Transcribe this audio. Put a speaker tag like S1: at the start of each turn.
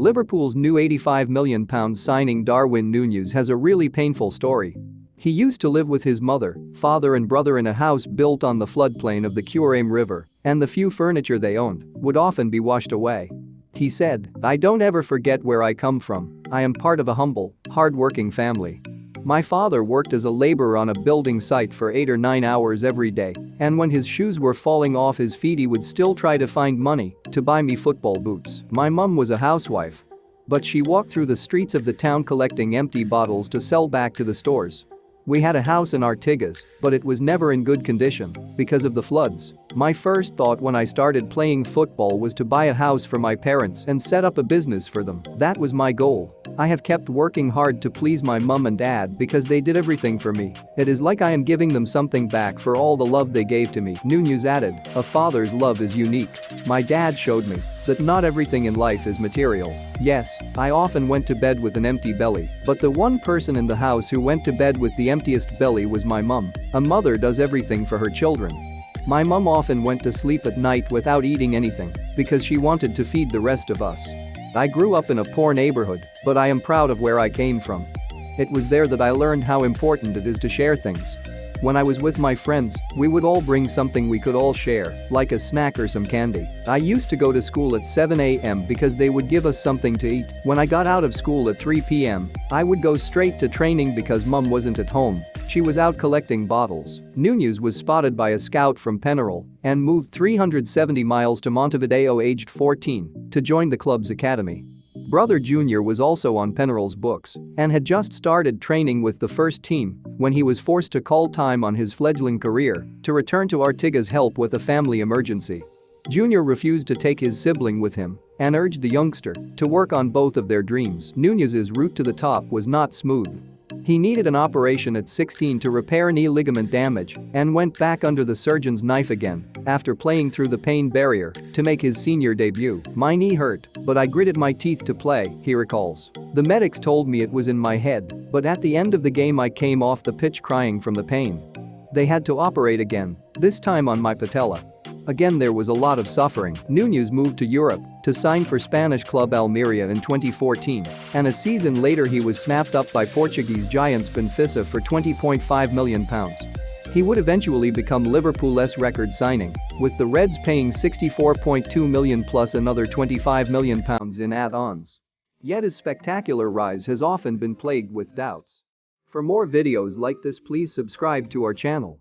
S1: Liverpool's new £85 million signing Darwin Nunez has a really painful story. He used to live with his mother, father and brother in a house built on the floodplain of the Curame River, and the few furniture they owned would often be washed away. He said, "I don't ever forget where I come from. I am part of a humble, hard-working family. My father worked as a laborer on a building site for 8 or 9 hours every day, and when his shoes were falling off his feet he would still try to find money to buy me football boots. My mum was a housewife. But she walked through the streets of the town collecting empty bottles to sell back to the stores. We had a house in Artigas, but it was never in good condition because of the floods. My first thought when I started playing football was to buy a house for my parents and set up a business for them. That was my goal. I have kept working hard to please my mum and dad because they did everything for me. It is like I am giving them something back for all the love they gave to me." Nunez added, "A father's love is unique. My dad showed me that not everything in life is material. Yes, I often went to bed with an empty belly, but the one person in the house who went to bed with the emptiest belly was my mum. A mother does everything for her children. My mum often went to sleep at night without eating anything because she wanted to feed the rest of us. I grew up in a poor neighborhood, but I am proud of where I came from. It was there that I learned how important it is to share things. When I was with my friends, we would all bring something we could all share, like a snack or some candy. I used to go to school at 7 a.m. because they would give us something to eat. When I got out of school at 3 p.m., I would go straight to training because mum wasn't at home. She was out collecting bottles." Nunez was spotted by a scout from Penarol and moved 370 miles to Montevideo aged 14 to join the club's academy. Brother Junior was also on Penarol's books and had just started training with the first team when he was forced to call time on his fledgling career to return to Artigas' help with a family emergency. Junior refused to take his sibling with him and urged the youngster to work on both of their dreams. Nunez's route to the top was not smooth. He needed an operation at 16 to repair knee ligament damage and went back under the surgeon's knife again after playing through the pain barrier to make his senior debut. "My knee hurt, but I gritted my teeth to play," he recalls. "The medics told me it was in my head, but at the end of the game I came off the pitch crying from the pain. They had to operate again, this time on my patella. Again there was a lot of suffering." Nunez moved to Europe to sign for Spanish club Almeria in 2014, and a season later he was snapped up by Portuguese giants Benfica for £20.5 million. He would eventually become Liverpool's record signing, with the Reds paying £64.2 million plus another £25 million in add-ons. Yet his spectacular rise has often been plagued with doubts. For more videos like this, please subscribe to our channel.